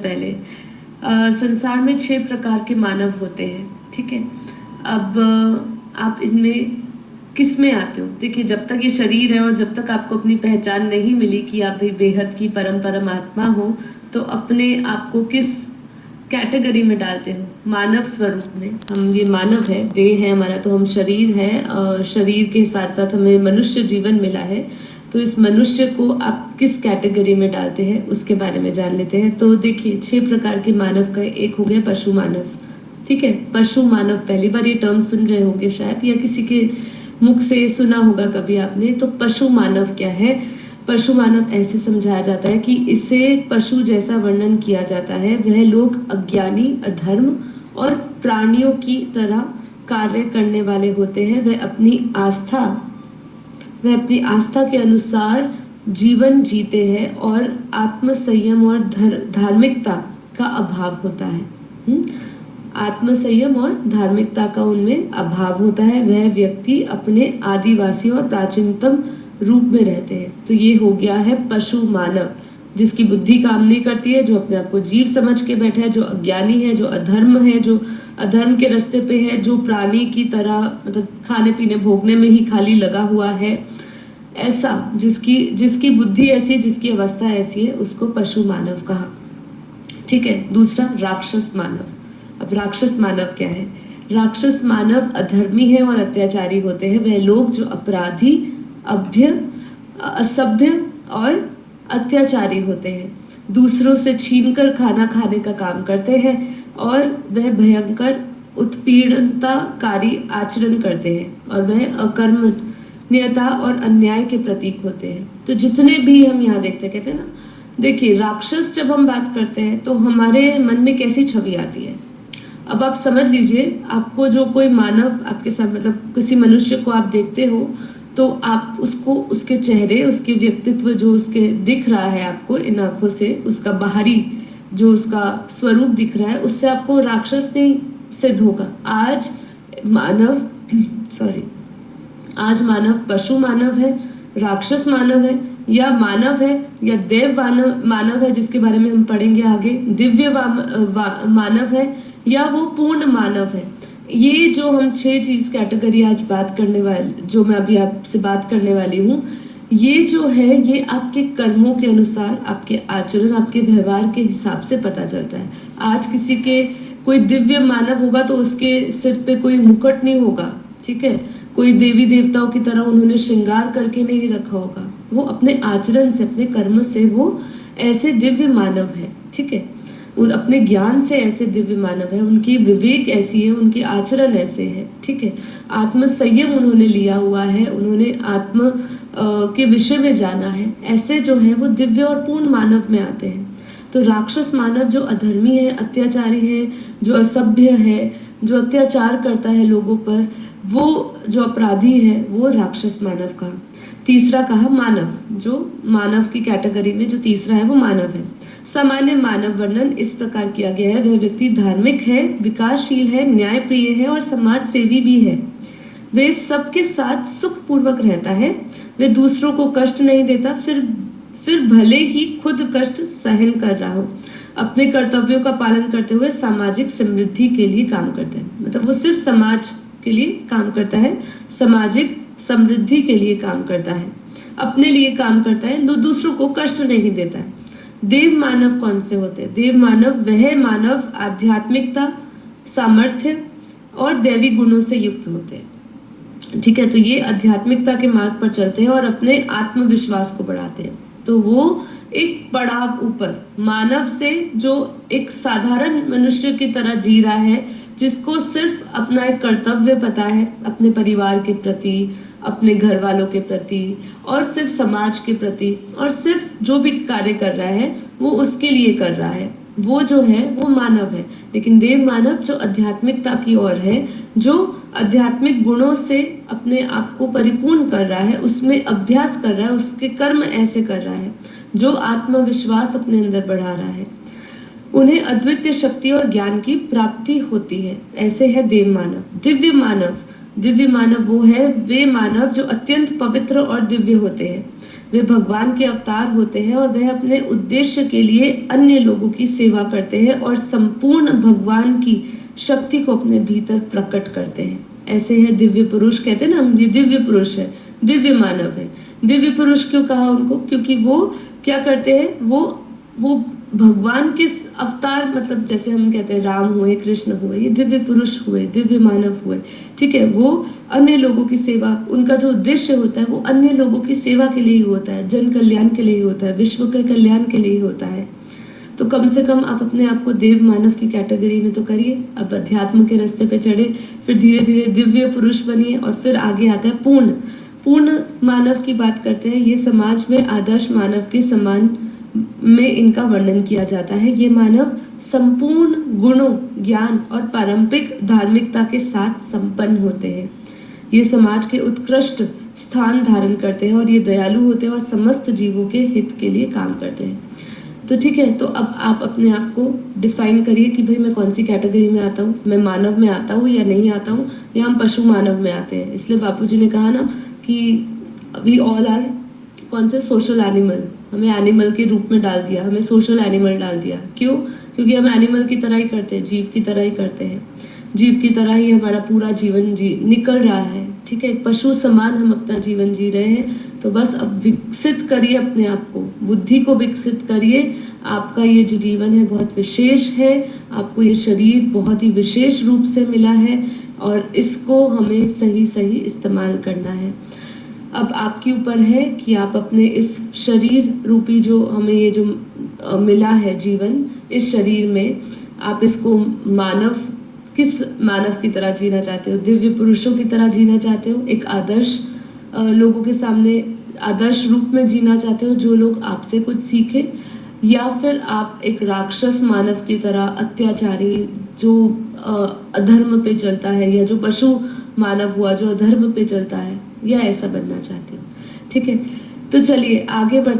पहले संसार में 6 प्रकार के मानव होते हैं, ठीक है। अब आप इनमें किस में आते हो? देखिए, जब तक ये शरीर है और जब तक आपको अपनी पहचान नहीं मिली कि आप भी बेहद की परम आत्मा हो, तो अपने आप को किस कैटेगरी में डालते हो? मानव स्वरूप में। हम ये मानव है, देह है हमारा, तो हम शरीर है, शरीर के साथ साथ हमें मनुष्य जीवन मिला है। तो इस मनुष्य को आप किस कैटेगरी में डालते हैं उसके बारे में जान लेते हैं। तो देखिए, 6 प्रकार के मानव का एक हो गया पशु मानव, ठीक है। पशु मानव, पहली बार ये टर्म सुन रहे होंगे शायद, या किसी के मुख से सुना होगा कभी आपने। तो पशु मानव क्या है? पशु मानव ऐसे समझाया जाता है कि इसे पशु जैसा वर्णन किया जाता है। वह लोग अज्ञानी, अधर्म और प्राणियों की तरह कार्य करने वाले होते हैं। वह अपनी आस्था के अनुसार जीवन जीते हैं और आत्म संयम और धार्मिकता का अभाव होता है। आत्म संयम और धार्मिकता का उनमें अभाव होता है। वह व्यक्ति अपने आदिवासी और प्राचीनतम रूप में रहते हैं। तो ये हो गया है पशु मानव, जिसकी बुद्धि काम नहीं करती है, जो अपने आप को जीव समझ के बैठा है, जो अज्ञानी है, जो अधर्म है, जो अधर्म के रास्ते पे है, जो प्राणी की तरह मतलब खाने पीने भोगने में ही खाली लगा हुआ है। ऐसा जिसकी बुद्धि ऐसी है, जिसकी अवस्था ऐसी है, उसको पशु मानव कहा, ठीक है। दूसरा, राक्षस मानव। अब राक्षस मानव क्या है? राक्षस मानव अधर्मी है और अत्याचारी होते हैं। वह लोग जो अपराधी, असभ्य और अत्याचारी होते हैं, दूसरों से छीनकर खाना खाने का काम करते हैं और वह भयंकर उत्पीड़नताकारी आचरण करते हैं और वह अकर्मण्यता और अन्याय के प्रतीक होते हैं। तो जितने भी हम यहाँ देखते कहते हैं ना, देखिए राक्षस जब हम बात करते हैं तो हमारे मन में कैसी छवि आती है? अब आप समझ लीजिए, आपको जो कोई मानव आपके साथ मतलब किसी मनुष्य को आप देखते हो, तो आप उसको, उसके चेहरे, उसके व्यक्तित्व जो उसके दिख रहा है आपको इन आंखों से, उसका बाहरी जो उसका स्वरूप दिख रहा है, उससे आपको राक्षस नहीं सिद्ध होगा। आज मानव पशु मानव है, राक्षस मानव है, या मानव है, या देव मानव है, जिसके बारे में हम पढ़ेंगे आगे, दिव्य मानव है, या वो पूर्ण मानव है। ये जो हम 6 चीज कैटेगरी आज बात करने वाले, जो मैं अभी आपसे बात करने वाली हूँ, ये जो है ये आपके कर्मों के अनुसार, आपके आचरण, आपके व्यवहार के हिसाब से पता चलता है। आज किसी के कोई दिव्य मानव होगा तो उसके सिर पे कोई मुकुट नहीं होगा, ठीक है। कोई देवी देवताओं की तरह उन्होंने श्रृंगार करके नहीं रखा होगा। वो अपने आचरण से, अपने कर्म से वो ऐसे दिव्य मानव है, ठीक है। उन अपने ज्ञान से ऐसे दिव्य मानव है, उनकी विवेक ऐसी है, उनके आचरण ऐसे है, ठीक है। आत्म संयम उन्होंने लिया हुआ है, उन्होंने आत्म के विषय में जाना है। ऐसे जो है वो दिव्य और पूर्ण मानव में आते हैं। तो राक्षस मानव जो अधर्मी है, अत्याचारी है, जो असभ्य है, जो अत्याचार करता है लोगों पर, वो जो अपराधी है, वो राक्षस मानव का। तीसरा कहा मानव, जो मानव की कैटेगरी में जो तीसरा है वो मानव है। सामान्य मानव वर्णन इस प्रकार किया गया है: वह व्यक्ति धार्मिक है, विकासशील है, न्यायप्रिय है और समाज सेवी भी है। वह सबके साथ सुख पूर्वक रहता है, वह दूसरों को कष्ट नहीं देता, फिर भले ही खुद कष्ट सहन कर रहा हो। अपने कर्तव्यों का पालन करते हुए सामाजिक समृद्धि के लिए काम करता है। मतलब वो सिर्फ समाज के लिए काम करता है, सामाजिक समृद्धि के लिए काम करता है, अपने लिए काम करता है, दूसरों को कष्ट नहीं देता है। देव मानव कौन से होते हैं? देव मानव वह मानव आध्यात्मिकता, सामर्थ्य और दैवी गुणों से युक्त होते हैं, ठीक है। तो ये आध्यात्मिकता के मार्ग पर चलते हैं और अपने आत्मविश्वास को बढ़ाते हैं। तो वो एक पड़ाव ऊपर मानव से, जो एक साधारण मनुष्य की तरह जी रहा है, जिसको सिर्फ अपना एक कर्तव्य पता है अपने परिवार के प्रति, अपने घर वालों के प्रति और सिर्फ समाज के प्रति, और सिर्फ जो भी कार्य कर रहा है वो उसके लिए कर रहा है, वो जो है वो मानव है। लेकिन देव मानव जो आध्यात्मिकता की ओर है, जो आध्यात्मिक गुणों से अपने आप को परिपूर्ण कर रहा है, उसमें अभ्यास कर रहा है, उसके कर्म ऐसे कर रहा है, जो आत्मविश्वास अपने अंदर बढ़ा रहा है, उन्हें अद्वितीय शक्ति और ज्ञान की प्राप्ति होती है। ऐसे है देव मानव। दिव्य मानव वो है वे मानव जो अत्यंत पवित्र और दिव्य होते हैं। वे भगवान के अवतार होते हैं और वह अपने उद्देश्य के लिए अन्य लोगों की सेवा करते हैं और संपूर्ण भगवान की शक्ति को अपने भीतर प्रकट करते हैं। ऐसे है दिव्य पुरुष, कहते हैं ना हम, ये दिव्य पुरुष है, दिव्य मानव है। दिव्य पुरुष क्यों कहा उनको? क्योंकि वो क्या करते हैं, वो भगवान के अवतार, मतलब जैसे हम कहते हैं राम हुए, कृष्ण हुए, ये दिव्य पुरुष हुए, दिव्य मानव हुए, ठीक है। वो अन्य लोगों की सेवा, उनका जो उद्देश्य होता है वो अन्य लोगों की सेवा के लिए ही होता है, जन कल्याण के लिए ही होता है, विश्व के कल्याण के लिए ही होता है। तो कम से कम आप अपने आप को देव मानव की कैटेगरी में तो करिए। अब अध्यात्म के रास्ते पे चढ़े, फिर धीरे धीरे दिव्य पुरुष बनिए और फिर आगे आता है पूर्ण मानव की बात करते हैं। ये समाज में आदर्श मानव के समान में इनका वर्णन किया जाता है। ये मानव संपूर्ण गुणों, ज्ञान और पारंपरिक धार्मिकता के साथ संपन्न होते हैं। ये समाज के उत्कृष्ट स्थान धारण करते हैं और ये दयालु होते हैं और समस्त जीवों के हित के लिए काम करते हैं। तो ठीक है, तो अब आप अपने आप को डिफाइन करिए कि भाई मैं कौन सी कैटेगरी में आता हूँ, मैं मानव में आता हूँ या नहीं आता हूँ, या हम पशु मानव में आते हैं। इसलिए बापूजी ने कहा ना कि वी ऑल आर कौन से सोशल एनिमल, हमें एनिमल के रूप में डाल दिया, हमें सोशल एनिमल डाल दिया। क्यों? क्योंकि हम एनिमल की तरह ही करते हैं, जीव की तरह ही करते हैं, जीव की तरह ही हमारा पूरा जीवन निकल रहा है, ठीक है। पशु समान हम अपना जीवन जी रहे हैं। तो बस अब विकसित करिए अपने आप को, बुद्धि को विकसित करिए। आपका ये जो जीवन है बहुत विशेष है, आपको ये शरीर बहुत ही विशेष रूप से मिला है और इसको हमें सही सही इस्तेमाल करना है। अब आपके ऊपर है कि आप अपने इस शरीर रूपी जो हमें ये जो मिला है जीवन, इस शरीर में आप इसको किस मानव की तरह जीना चाहते हो? दिव्य पुरुषों की तरह जीना चाहते हो? एक आदर्श लोगों के सामने आदर्श रूप में जीना चाहते हो जो लोग आपसे कुछ सीखे, या फिर आप एक राक्षस मानव की तरह अत्याचारी जो अधर्म पे चलता है, या जो पशु मानव हुआ जो अधर्म पे चलता है, या ऐसा बनना चाहते हो? ठीक है, तो चलिए आगे बढ़ते